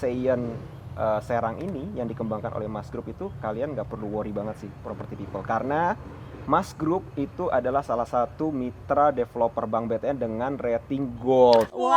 Seien Serang ini yang dikembangkan oleh Mas Group itu kalian nggak perlu worry banget sih property people, karena Mas Group itu adalah salah satu mitra developer Bank BTN dengan rating gold. Wow.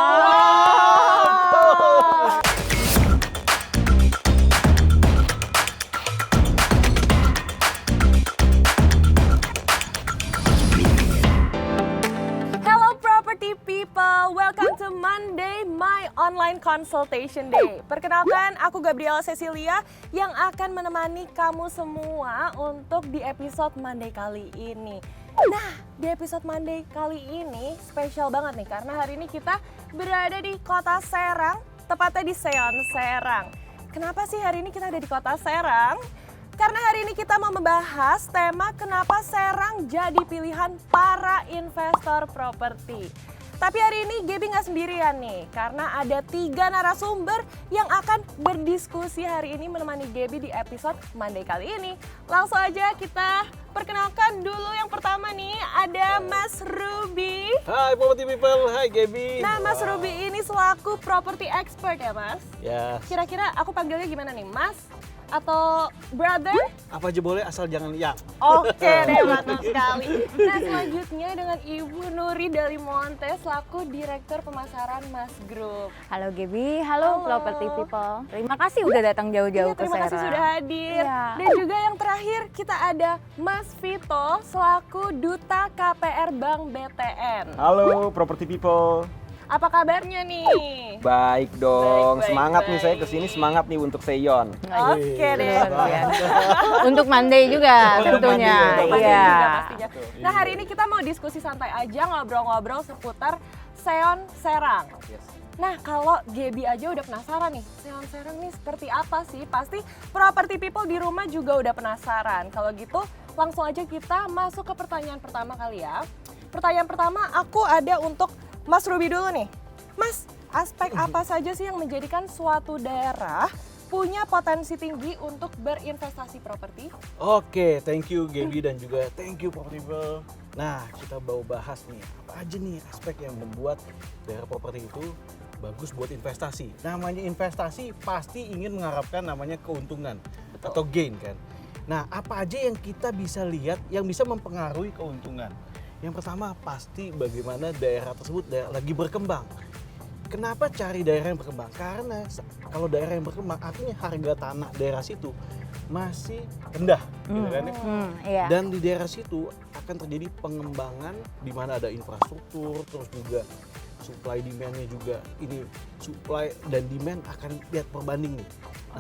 Hello property people, welcome to Monday My Online Consultation Day. Perkenalkan, aku Gabriela Cecilia yang akan menemani kamu semua untuk di episode Monday kali ini. Nah, di episode Monday kali ini spesial banget nih karena hari ini kita berada di Kota Serang, tepatnya di Seien Serang. Kenapa sih hari ini kita ada di Kota Serang? Karena hari ini kita mau membahas tema kenapa Serang jadi pilihan para investor properti. Tapi hari ini Gaby nggak sendirian nih, karena ada 3 narasumber yang akan berdiskusi hari ini menemani Gaby di episode Monday kali ini. Langsung aja kita perkenalkan dulu yang pertama nih, ada Mas Ruby. Hai property people, hai Gaby. Nah, Mas Ruby ini selaku property expert ya Mas? Ya. Kira-kira aku panggilnya gimana nih, Mas? Atau brother? Apa aja boleh asal jangan yang. Oke deh, mantap sekali. Nah, selanjutnya dengan Ibu Nuri Dalimonte selaku Direktur Pemasaran Mas Group. Halo Gaby, halo Halo. Property People. Terima kasih udah datang jauh-jauh ke Terima kasih Serang. sudah hadir. Iya. Dan juga yang terakhir kita ada Mas Vito selaku Duta KPR Bank BTN. Halo property people. Apa kabarnya nih? Baik dong, Baik, semangat nih saya baik. kesini, semangat nih untuk Seien. Oke deh. Luar biasa. Untuk Monday juga tentunya. Pastinya Iya. juga, pastinya. Nah, hari ini kita mau diskusi santai aja, ngobrol-ngobrol seputar Seien Serang. Nah, kalau Gaby aja udah penasaran nih, Seien Serang nih seperti apa sih? Pasti property people di rumah juga udah penasaran. Kalau gitu, langsung aja kita masuk ke pertanyaan pertama kali ya. Pertanyaan pertama aku ada untuk Mas Ruby dulu nih. Mas, aspek apa saja sih yang menjadikan suatu daerah punya potensi tinggi untuk berinvestasi properti? Oke, thank you Gaby dan juga thank you property people. Nah, kita mau bahas nih, apa aja nih aspek yang membuat daerah properti itu bagus buat investasi. Namanya investasi pasti ingin mengharapkan namanya keuntungan atau gain kan. Nah, apa aja yang kita bisa lihat yang bisa mempengaruhi keuntungan? Yang pertama pasti bagaimana daerah tersebut lagi berkembang. Kenapa cari daerah yang berkembang? Karena kalau daerah yang berkembang artinya harga tanah daerah situ masih rendah, gitu kan ya. Iya. Dan di daerah situ akan terjadi pengembangan di mana ada infrastruktur, terus juga supply demand-nya juga. Ini supply dan demand akan lihat perbanding nih.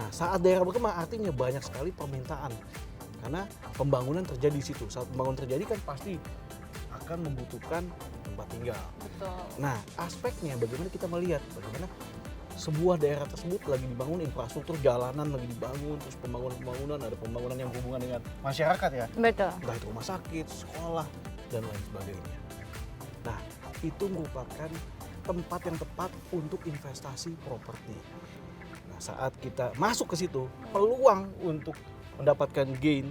Nah, saat daerah berkembang artinya banyak sekali permintaan. Karena pembangunan terjadi di situ. Saat pembangunan terjadi kan pasti akan membutuhkan tempat tinggal. Betul. Nah, aspeknya bagaimana kita melihat bagaimana sebuah daerah tersebut lagi dibangun infrastruktur, jalanan lagi dibangun, terus pembangunan ada pembangunan yang berhubungan dengan masyarakat ya. Betul. Entah itu rumah sakit, sekolah, dan lain sebagainya. Nah, itu merupakan tempat yang tepat untuk investasi properti. Nah, saat kita masuk ke situ, peluang untuk mendapatkan gain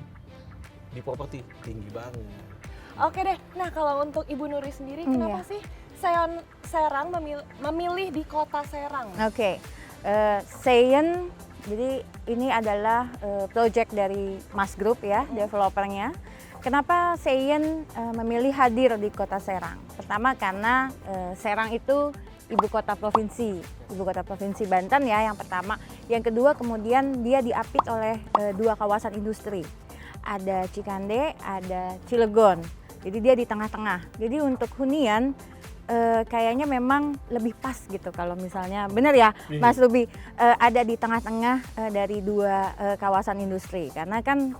di properti tinggi banget. Oke deh, nah kalau untuk Ibu Nuri sendiri, kenapa sih Seien Serang memilih di kota Serang? Oke. Seien, jadi ini adalah project dari Mas Group ya, developernya. Kenapa Seien memilih hadir di kota Serang? Pertama karena Serang itu ibu kota provinsi Banten ya yang pertama. Yang kedua kemudian dia diapit oleh 2 kawasan industri. Ada Cikande, ada Cilegon. Jadi dia di tengah-tengah. Jadi untuk hunian kayaknya memang lebih pas gitu kalau misalnya benar ya Mas Ruby ada di tengah-tengah dari 2 kawasan industri. Karena kan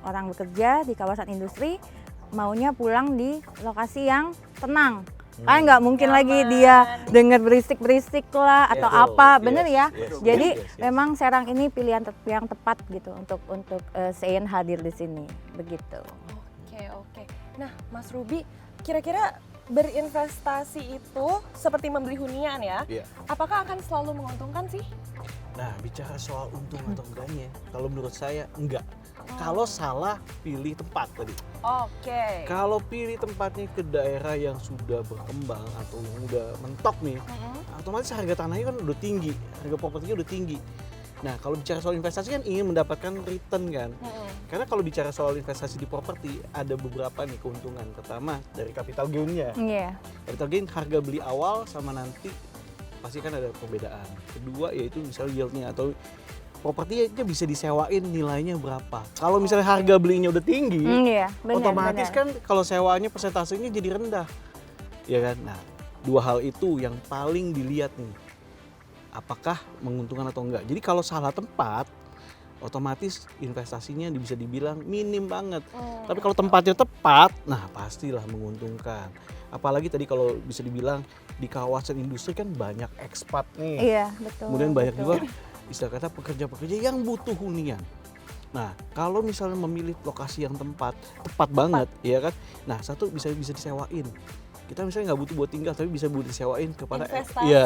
orang bekerja di kawasan industri maunya pulang di lokasi yang tenang. Kan nggak mungkin lagi dia dengar berisik-berisik lah atau apa, bener ya. Jadi memang Serang ini pilihan yang tepat gitu untuk Seien hadir di sini, begitu. Oke. Nah, Mas Ruby, kira-kira berinvestasi itu seperti membeli hunian ya? Iya. Apakah akan selalu menguntungkan sih? Nah, bicara soal untung atau enggaknya, kalau menurut saya enggak. Kalau salah pilih tempat tadi. Oke. Kalau pilih tempatnya ke daerah yang sudah berkembang atau yang udah mentok nih, otomatis harga tanahnya kan udah tinggi, harga propertinya udah tinggi. Nah, kalau bicara soal investasi kan ingin mendapatkan return kan. Karena kalau bicara soal investasi di properti ada beberapa nih keuntungan. Pertama dari capital gain-nya. Iya. Capital gain harga beli awal sama nanti pasti kan ada perbedaan. Kedua yaitu misalnya yield-nya atau propertinya bisa disewain nilainya berapa. Kalau misalnya harga belinya udah tinggi, Iya, benar. otomatis kan kalau sewanya persentasenya jadi rendah. Ya kan? Nah, dua hal itu yang paling dilihat nih. Apakah menguntungkan atau enggak. Jadi kalau salah tempat, otomatis investasinya bisa dibilang minim banget. Tapi kalau tempatnya tepat, nah pastilah menguntungkan. Apalagi tadi kalau bisa dibilang di kawasan industri kan banyak ekspat nih. Iya, betul. Kemudian banyak betul. juga istilah kata pekerja-pekerja yang butuh hunian. Nah, kalau misalnya memilih lokasi yang tepat banget, ya kan? Nah, satu bisa disewain. Kita misalnya nggak butuh buat tinggal, tapi bisa buat disewain kepada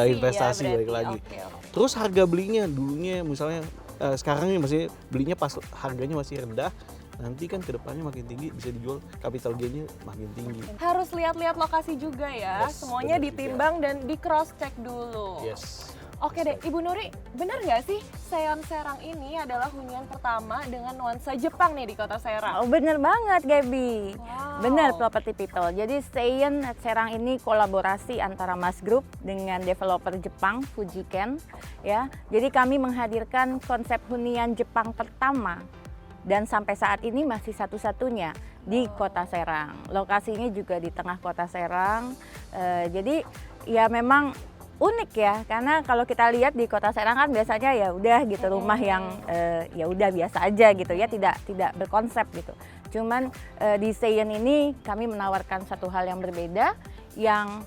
investasi ya, balik lagi. Oke. Terus harga belinya dulunya misalnya sekarang ini masih belinya pas harganya masih rendah, nanti kan kedepannya makin tinggi bisa dijual capital gain-nya makin tinggi. Harus lihat-lihat lokasi juga ya. Yes, Semuanya benar ditimbang dan di cross check dulu. Yes. Oke deh, Ibu Nuri, benar nggak sih Seon Serang ini adalah hunian pertama dengan nuansa Jepang nih di kota Serang? Oh, bener banget, Gaby. Wow. Bener, Property People. Jadi Seon Serang ini kolaborasi antara Mas Group dengan developer Jepang, Fujiken. Ya, jadi kami menghadirkan konsep hunian Jepang pertama dan sampai saat ini masih satu-satunya di kota Serang. Lokasinya juga di tengah kota Serang. Jadi ya memang unik ya, karena kalau kita lihat di kota Serang kan biasanya ya udah gitu rumah yang ya udah biasa aja gitu ya, tidak berkonsep gitu. Cuman di Seon ini kami menawarkan satu hal yang berbeda yang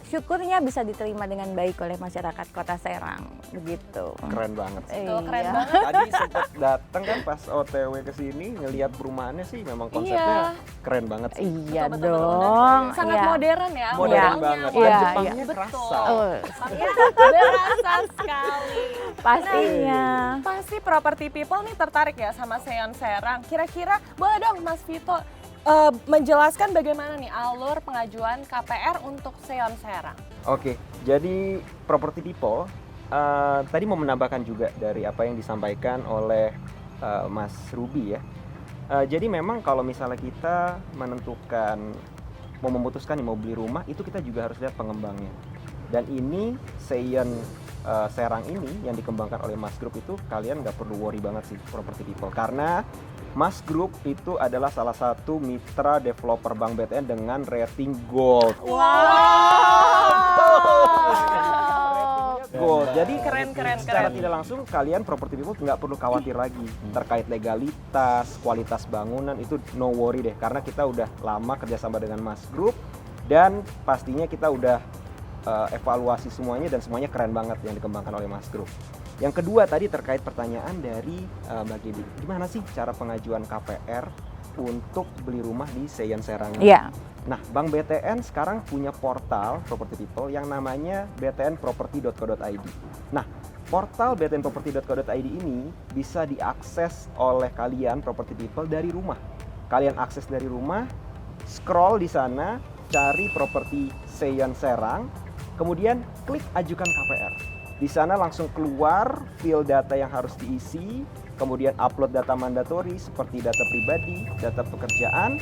syukurnya bisa diterima dengan baik oleh masyarakat kota Serang begitu. Keren banget sih. Tuh, keren Iya. banget. Tadi sempat datang kan pas OTW ke sini ngelihat perumahannya sih memang konsepnya keren banget sih. Iya Betul, betul, dong. Sangat iya. modern ya. Modern modalnya. banget. Iya, Dan Jepangnya iya. kerasa. Oh, Makanya berasa sekali. pastinya. Pasti property people nih tertarik ya sama Seon Serang. Kira-kira boleh dong Mas Vito menjelaskan bagaimana nih alur pengajuan KPR untuk Seon Serang? Oke, jadi property people tadi mau menambahkan juga dari apa yang disampaikan oleh Mas Ruby ya. Jadi memang kalau misalnya kita menentukan mau memutuskan nih mau beli rumah, itu kita juga harus lihat pengembangnya. Dan ini Seon Serang ini yang dikembangkan oleh Mas Group itu kalian nggak perlu worry banget sih property people, karena Mas Group itu adalah salah satu mitra developer Bank BTN dengan rating gold. Gold. Jadi Keren. secara tidak langsung kalian property people nggak perlu khawatir lagi terkait legalitas, kualitas bangunan, itu no worry deh, karena kita udah lama kerjasama dengan Mas Group dan pastinya kita udah evaluasi semuanya dan semuanya keren banget yang dikembangkan oleh Mas Group. Yang kedua tadi terkait pertanyaan dari Mbak Gaby, gimana sih cara pengajuan KPR untuk beli rumah di Seon Serang ini? Iya. Nah, Bank BTN sekarang punya portal property people yang namanya btnproperty.co.id. Nah, portal btnproperty.co.id ini bisa diakses oleh kalian property people dari rumah. Kalian akses dari rumah, scroll di sana, cari properti Seon Serang, kemudian klik ajukan KPR. Di sana langsung keluar fill data yang harus diisi, kemudian upload data mandatori seperti data pribadi, data pekerjaan.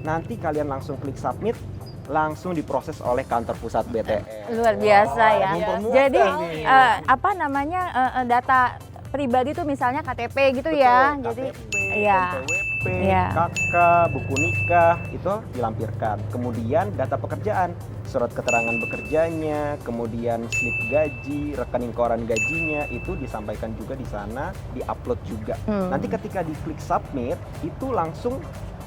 Nanti kalian langsung klik submit, langsung diproses oleh kantor pusat BTN. Luar biasa ya. mempermudah Jadi nih. apa namanya data pribadi tuh misalnya KTP gitu ya. Jadi KTP, iya. NPWP, Iya. KK, buku nikah itu dilampirkan. Kemudian data pekerjaan, surat keterangan bekerjanya, kemudian slip gaji, rekening koran gajinya itu disampaikan juga di sana, diupload juga. Nanti ketika diklik submit itu langsung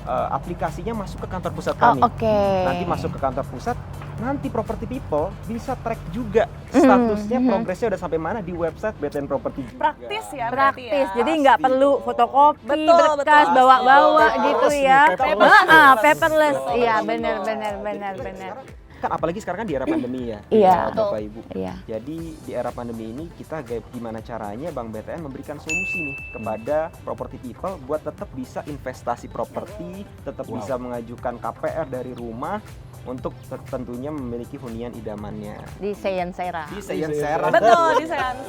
aplikasinya masuk ke kantor pusat kami. Oke. Nanti masuk ke kantor pusat, nanti property people bisa track juga statusnya, progresnya udah sampai mana di website BTN Property. Praktis ya berarti Praktis, ya. jadi nggak perlu fotokopi, Betul, berkas, betul. bawa-bawa Paperless gitu nih, ya. paperless. Paperless, iya Betul. benar. Sekarang kan apalagi sekarang kan di era pandemi ya, Iya. Bapak Ibu. Iya. Jadi di era pandemi ini kita gimana caranya Bank BTN memberikan solusi nih kepada property people buat tetap bisa investasi properti, tetap bisa mengajukan KPR dari rumah untuk tentunya memiliki hunian idamannya. Di Seyen Serang. Di Seyen Serang. Betul, di Serang.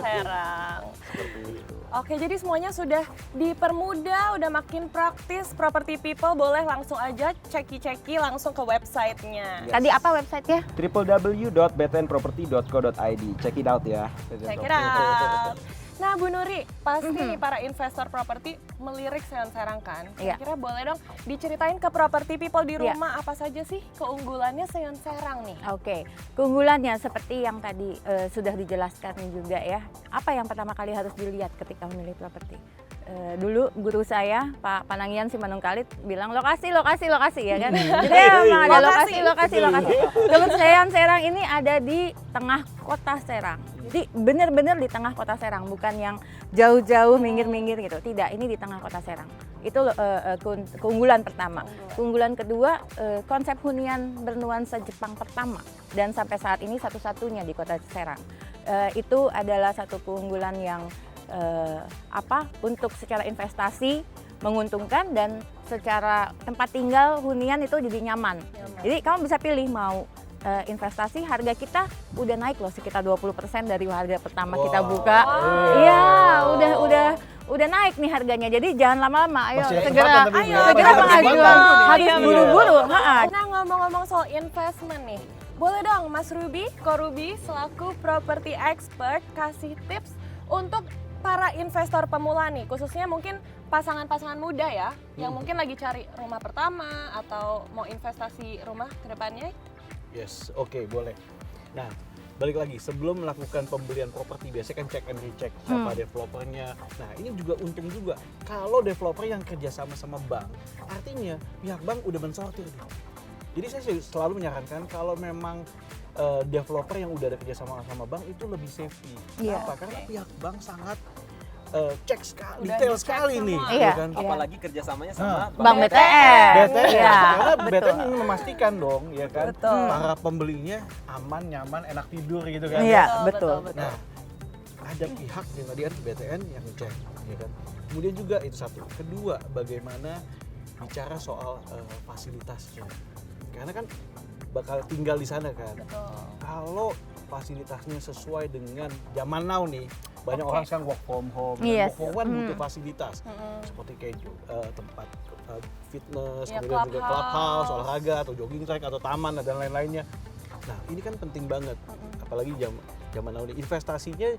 Oke, jadi semuanya sudah dipermudah, udah makin praktis. Property people boleh langsung aja ceki-ceki langsung ke websitenya. Tadi apa websitenya? www.btnproperty.co.id. Check it out ya. Check it out. Nah, Bu Nuri, pasti nih para investor properti melirik Seyen Serang kan? Iya. Kira-kira boleh dong diceritain ke property people di Iya. rumah apa saja sih keunggulannya Seyen Serang nih? Oke, keunggulannya seperti yang tadi sudah dijelaskan juga ya. Apa yang pertama kali harus dilihat ketika memilih properti? Dulu guru saya, Pak Panangian Simanungkalit bilang lokasi ya kan. Jadi memang ada lokasi. Terus Seyen Serang ini ada di tengah kota Serang. Jadi benar-benar di tengah kota Serang, bukan yang jauh-jauh minggir-minggir gitu. Tidak, ini di tengah kota Serang. Itu keunggulan pertama. Keunggulan kedua, konsep hunian bernuansa Jepang pertama dan sampai saat ini satu-satunya di kota Serang. Itu adalah satu keunggulan yang untuk secara investasi menguntungkan dan secara tempat tinggal hunian itu jadi nyaman. Jadi kamu bisa pilih mau investasi, harga kita udah naik loh sekitar 20% dari harga pertama kita buka. Iya, udah naik nih harganya. Jadi jangan lama-lama, ayo Masih ada segera kesempatan tapi segera Bu. pengajuan. Harus Iya, buru-buru. Nah, ngomong-ngomong soal investment nih, boleh dong Mas Ruby, Ko Ruby selaku property expert kasih tips untuk para investor pemula nih, khususnya mungkin pasangan-pasangan muda ya, yang mungkin lagi cari rumah pertama atau mau investasi rumah ke depannya. Yes, oke, boleh. Nah, balik lagi, sebelum melakukan pembelian properti biasanya kan check and recheck siapa developernya. Nah, ini juga untung juga kalau developer yang kerja sama bank, artinya pihak bank udah mensortir nih. Jadi saya selalu menyarankan kalau memang developer yang udah ada kerja sama bank itu lebih safety. Iya. Kenapa? Karena pihak bank sangat cek sekali, Udah detail dicek sekali semua. nih, Iya. kan? Apalagi kerjasamanya sama Bank BTN. BTN, Iya, karena betul. BTN ingin memastikan dong, ya kan, Betul. para pembelinya aman, nyaman, enak tidur gitu kan. Iya, Betul. betul. Nah, ada pihak yang tadi kan BTN yang ngecek, ya kan. Kemudian juga itu satu. Kedua, bagaimana bicara soal fasilitasnya. Karena kan bakal tinggal di sana kan. Betul. Kalau fasilitasnya sesuai dengan zaman now nih, banyak orang sekarang work from home, Yes. work from home butuh fasilitas seperti kayak tempat fitness, Ya, kemudian juga clubhouse. clubhouse, olahraga atau jogging track atau taman dan lain-lainnya. Nah, ini kan penting banget, apalagi zaman now ini investasinya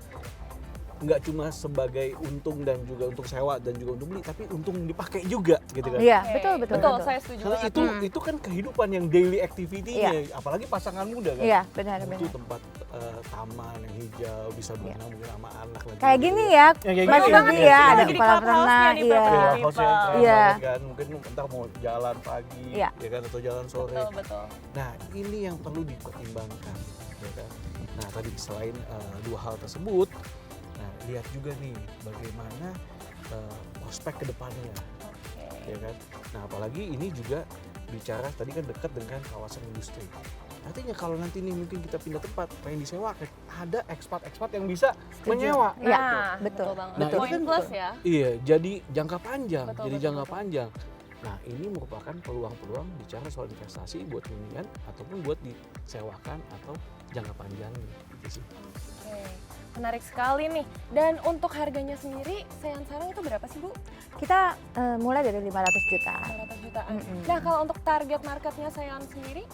nggak cuma sebagai untung dan juga untuk sewa dan juga untuk beli, tapi untung dipakai juga gitu kan. Iya, Oke. betul. Betul, saya setuju Karena banget. itu kan kehidupan yang daily activity-nya, apalagi pasangan muda kan. Iya, benar. Butuh tempat taman yang hijau, bisa berenang mungkin sama anak lagi. Kayak gitu gini ya. ya, kayak Mas gini. Ruby Iya, ya, iya. ada Lagi di kepala clubhouse-nya renang, nih, iya. Property Iya, house yang keren Iya. banget kan. Mungkin entar mau jalan pagi, Iya. ya kan, atau jalan sore. Betul. Nah, ini yang perlu dipertimbangkan, ya kan. Nah, tadi selain dua hal tersebut, nah lihat juga nih bagaimana prospek kedepannya, ya kan. Nah, apalagi ini juga bicara tadi kan dekat dengan kawasan industri. Artinya kalau nanti nih mungkin kita pindah tempat, pengen disewa, ada ekspat-ekspat yang bisa menyewa. Iya, Nah, betul. banget. Nah, ini Poin kan plus ya. Iya, jadi jangka panjang, Betul, jadi betul, jangka betul. panjang. Nah, ini merupakan peluang-peluang bicara soal investasi buat hunian ataupun buat disewakan atau jangka panjang gitu sih. Oke, menarik sekali nih. Dan untuk harganya sendiri, Seyen Serang itu berapa sih Bu? Kita mulai dari 500 juta. 500 jutaan. Mm-mm. Nah, kalau untuk target marketnya Seyen sendiri,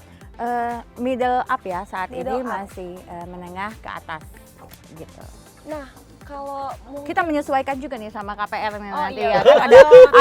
Middle up ya, saat Middle ini up. masih menengah ke atas gitu. nah kalau mungkin Kita menyesuaikan juga nih sama KPR-nya Oh, nanti iya. ya. Kan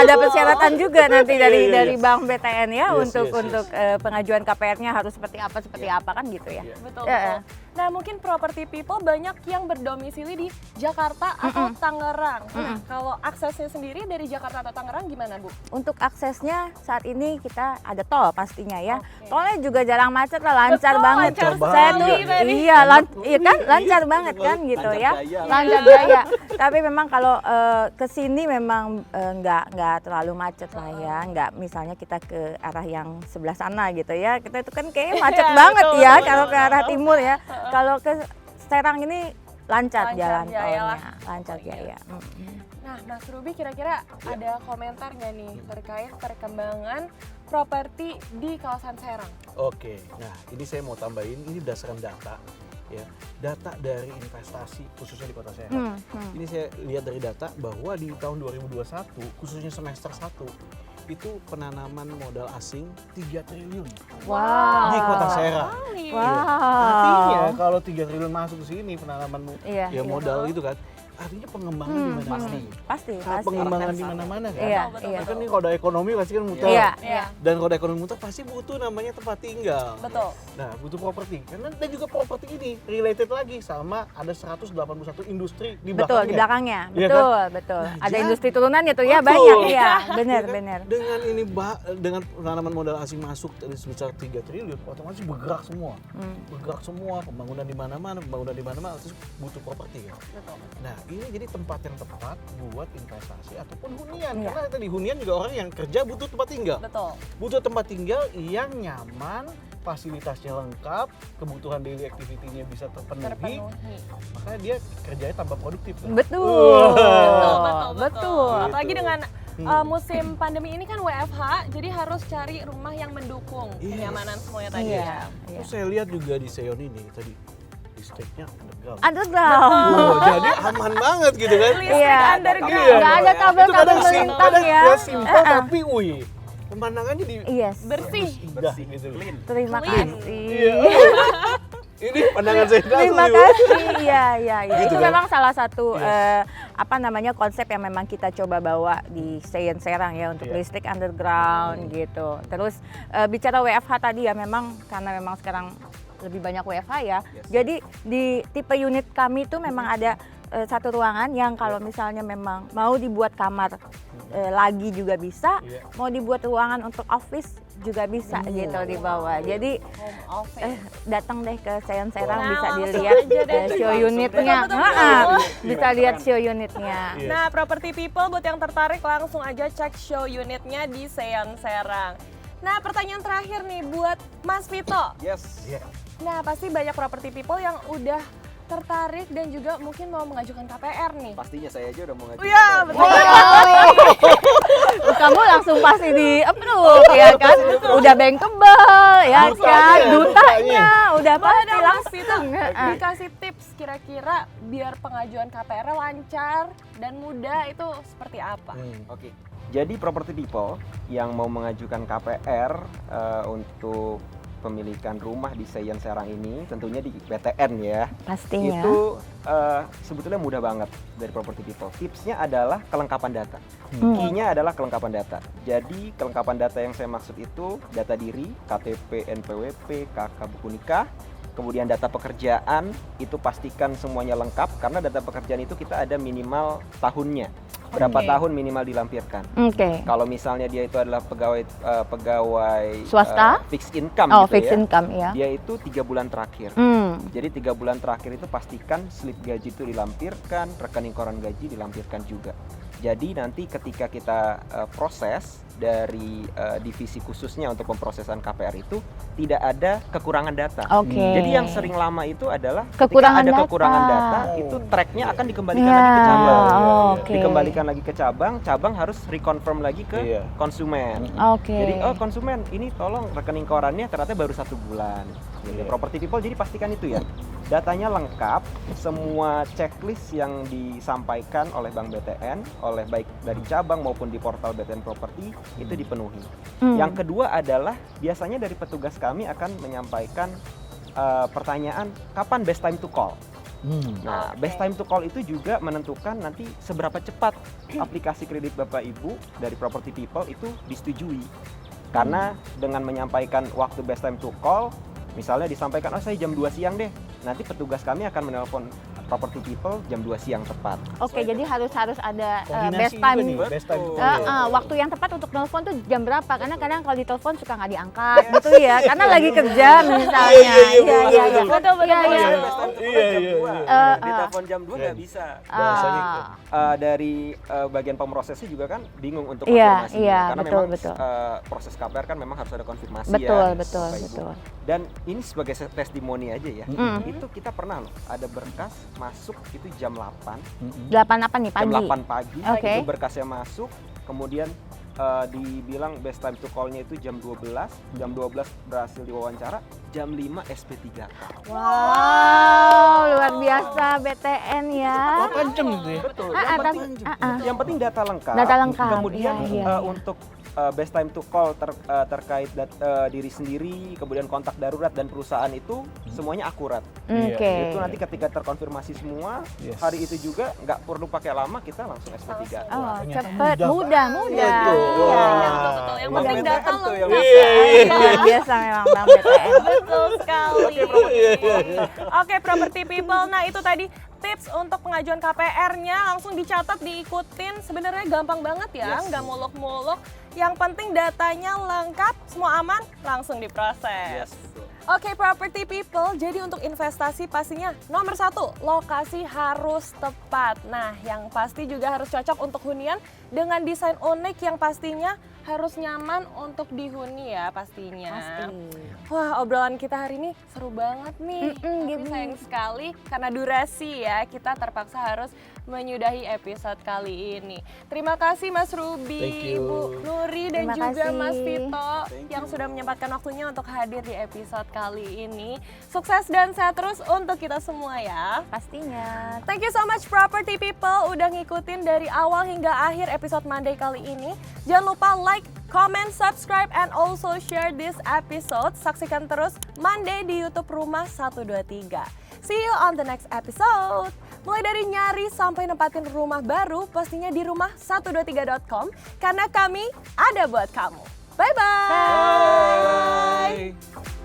ada persyaratan juga nanti dari Bank BTN ya Yes, untuk yes. pengajuan KPR-nya harus seperti apa kan gitu ya. Iya. betul, Ya. betul. Nah, mungkin property people banyak yang berdomisili di Jakarta atau Tangerang. Nah, kalau aksesnya sendiri dari Jakarta atau Tangerang gimana, Bu? Untuk aksesnya saat ini kita ada tol pastinya ya. Oke. Tolnya juga jarang macet lah, lancar Betul, banget. lancar Saya tuh sekali tadi. iya, iya kan lancar banget kan gitu Lancar ya. jaya. Lancar Iya. Iya, iya. Tapi memang kalau ke sini memang nggak terlalu macet lah ya. Nggak misalnya kita ke arah yang sebelah sana gitu ya. Kita itu kan kayaknya macet Iya, banget betul, ya betul, kalau ke arah betul. timur ya. Kalau ke Serang ini lancar Lancar jalan jaya tolnya, lah. lancar Oh, iya. jaya. Nah, Mas Ruby kira-kira ada komentar nggak nih terkait perkembangan properti di kawasan Serang? Oke, nah ini saya mau tambahin, ini berdasarkan data ya, data dari investasi khususnya di Kota Serang. Ini saya lihat dari data bahwa di tahun 2021 khususnya semester 1 itu penanaman modal asing 3 triliun Wow. di Kota Serang. Kali. Wow. Artinya kalau 3 triliun masuk ke sini penanaman Iya, ya iya. modal gitu kan, artinya pengembangan di mana-mana. Pasti, Sangat pasti. pengembangan di mana-mana kan. Iya, Betul, iya. Kan ini roda ekonomi pasti kan muter. Iya, Iya, Dan roda ekonomi muter pasti butuh namanya tempat tinggal. betul. Nah, butuh properti. Karena dan juga properti ini related lagi sama ada 181 industri di belakangnya. Betul, di belakangnya. Iya kan? Betul, betul. Nah, Ada jadi- industri turunan gitu ya, Betul. banyak ya. Benar, Iya kan? benar. Dengan ini dengan penanaman modal asing masuk dari sebesar 3 triliun, otomatis bergerak semua. Bergerak semua, pembangunan di mana-mana, terus butuh properti kan. Betul. Nah, ini jadi tempat yang tepat buat investasi ataupun hunian. Iya. Karena tadi hunian juga orang yang kerja butuh tempat tinggal. Betul. Butuh tempat tinggal yang nyaman, fasilitasnya lengkap, kebutuhan daily activity-nya bisa terpenuhi, Terpenuhi. makanya dia kerjanya tambah produktif. kan? Betul. Betul, betul, Betul. Apalagi Gitu. dengan musim pandemi ini kan WFH, jadi harus cari rumah yang mendukung Yes. kenyamanan semuanya tadi Iya. ya. Terus saya lihat juga di Seon ini tadi listriknya underground. Underground. Oh, jadi aman banget gitu kan? Listrik Iya. underground. Iya. Nggak ada Itu kabel-kabel kadang melintang kadang ya. dia simpel tapi wih, pemandangannya di Yes. Bersih. indah gitu. Clean. Terima Clean. kasih. Iya. Ini pandangan saya Terima langsung. kasih. Iya, iya, iya. Gitu Itu kan? memang salah satu Yes. apa namanya konsep yang memang kita coba bawa di Seyen Serang ya untuk Iya. listrik underground gitu. Terus bicara WFH tadi ya memang karena memang sekarang lebih banyak WFH ya. Yes. Jadi di tipe unit kami itu memang ada satu ruangan yang kalau misalnya memang mau dibuat kamar lagi juga bisa, Iya. mau dibuat ruangan untuk office juga bisa gitu di bawah. Jadi Home office. datang deh ke Seyen Serang Nah, bisa langsung dilihat aja deh. show Langsung unitnya. deh. Betul, Heeh, betul. bisa lihat show unitnya. Iya. Nah, Property People buat yang tertarik langsung aja cek show unitnya di Seon Serang. Nah, pertanyaan terakhir nih buat Mas Vito. Yes. Iya. Nah, pasti banyak Property People yang udah tertarik dan juga mungkin mau mengajukan KPR nih. Pastinya saya aja udah mau ngajuin. Iya, KPR. betul. Kamu langsung pasti di approve ya kan? Udah bankable ya Dutanya, kan? dutanya. Dutanya udah Boleh pasti dong Mas langsung. Vito Heeh. dikasih tips kira-kira biar pengajuan KPR lancar dan mudah itu seperti apa? Oke. Jadi property people yang mau mengajukan KPR untuk pemilikan rumah di Seyen Serang ini tentunya di BTN ya. Pastinya. Itu sebetulnya mudah banget dari property people. Tipsnya adalah kelengkapan data. Key-nya adalah kelengkapan data. Jadi kelengkapan data yang saya maksud itu data diri, KTP, NPWP, KK buku nikah, kemudian data pekerjaan itu pastikan semuanya lengkap karena data pekerjaan itu kita ada minimal tahunnya. Berapa Oke. tahun minimal dilampirkan. Oke. Kalau misalnya dia itu adalah pegawai Swasta? fixed income Oh, gitu fixed ya. income ya. Dia itu 3 bulan terakhir. Jadi 3 bulan terakhir itu pastikan slip gaji itu dilampirkan, rekening koran gaji dilampirkan juga. Jadi nanti ketika kita proses dari divisi khususnya untuk pemrosesan KPR itu tidak ada kekurangan data. Oke. Jadi yang sering lama itu adalah Kekurangan ketika ada data. kekurangan data Oh. itu tracknya akan dikembalikan Ya, lagi ke cabang. oke. Dikembalikan lagi ke cabang, cabang harus reconfirm lagi ke Iya. konsumen. Oke. Jadi oh konsumen ini tolong rekening korannya ternyata baru 1 bulan. Jadi Iya. property people jadi pastikan itu ya. Datanya lengkap, semua checklist yang disampaikan oleh Bank BTN, oleh baik dari cabang maupun di portal BTN Property itu dipenuhi. Yang kedua adalah biasanya dari petugas kami akan menyampaikan pertanyaan kapan best time to call. Nah, Oke. best time to call itu juga menentukan nanti seberapa cepat aplikasi kredit Bapak Ibu dari Property People itu disetujui. Karena dengan menyampaikan waktu best time to call, misalnya disampaikan, oh saya jam 2 siang deh, nanti petugas kami akan menelpon property people jam 2 siang tepat. Oke, jadi harus ada Koordinasi best juga time. nih, best time to Betul. call ya. Waktu yang tepat untuk telepon tuh jam berapa? Karena kadang kalau ditelepon suka nggak diangkat gitu ya, karena lagi kerja misalnya. Iya, Betul, betul, Iya, betul. iya. Best time to call Iya, jam iya, 2. iya. Ditelepon jam 2 nggak bisa. Bahasanya Dari bagian pemrosesnya juga kan bingung untuk Iya, konfirmasi. iya, Karena betul, memang betul. Proses KPR kan memang harus ada konfirmasi Betul, ya. betul, Bapak Ibu. betul. Dan ini sebagai testimoni aja ya. Mm. Itu kita pernah loh ada berkas masuk itu jam 8. 8 apa nih Jam pagi? 8 pagi Oke. itu berkasnya masuk, kemudian dibilang best time to call-nya itu jam 12, jam 12 berhasil diwawancara, jam 5 SP3K. Wow, luar biasa BTN ya. 8 jam gitu ya. Betul. Yang penting data lengkap. Data lengkap, Kemudian iya, iya, iya. untuk best time to call terkait diri sendiri, kemudian kontak darurat dan perusahaan itu semuanya akurat. Oke. Itu nanti ketika terkonfirmasi semua, Yes. hari itu juga nggak perlu pakai lama, kita langsung SP3. Oh, Ternyata cepet, mudah mudah. Betul. Iya. Wah. Betul, betul. Yang Emang penting BTN data tuh yang lengkap. Iya. Luar biasa memang Bang BTN. Betul sekali. Oke, property people. Nah, itu tadi tips untuk pengajuan KPR-nya, langsung dicatat, diikutin. Sebenarnya gampang banget ya, Yes. nggak muluk-muluk. Yang penting datanya lengkap, semua aman, langsung diproses. Yes, betul. Oke, property people, jadi untuk investasi pastinya nomor 1, lokasi harus tepat. Nah, yang pasti juga harus cocok untuk hunian dengan desain unik yang pastinya harus nyaman untuk dihuni ya pastinya. Pasti. Wah, obrolan kita hari ini seru banget nih. Tapi Gaby. sayang sekali karena durasi ya, kita terpaksa harus menyudahi episode kali ini. Terima kasih Mas Ruby, Thank you. Ibu Nuri, dan Terima juga kasih. Mas Vito yang sudah menyempatkan waktunya untuk hadir di episode kali ini. Sukses dan sehat terus untuk kita semua ya. Pastinya. Thank you so much property people udah ngikutin dari awal hingga akhir episode Monday kali ini. Jangan lupa like, comment, subscribe, and also share this episode. Saksikan terus Monday di YouTube Rumah 123. See you on the next episode. Mulai dari nyari sampai nempatin rumah baru, pastinya di rumah123.com karena kami ada buat kamu. Bye-bye. Bye.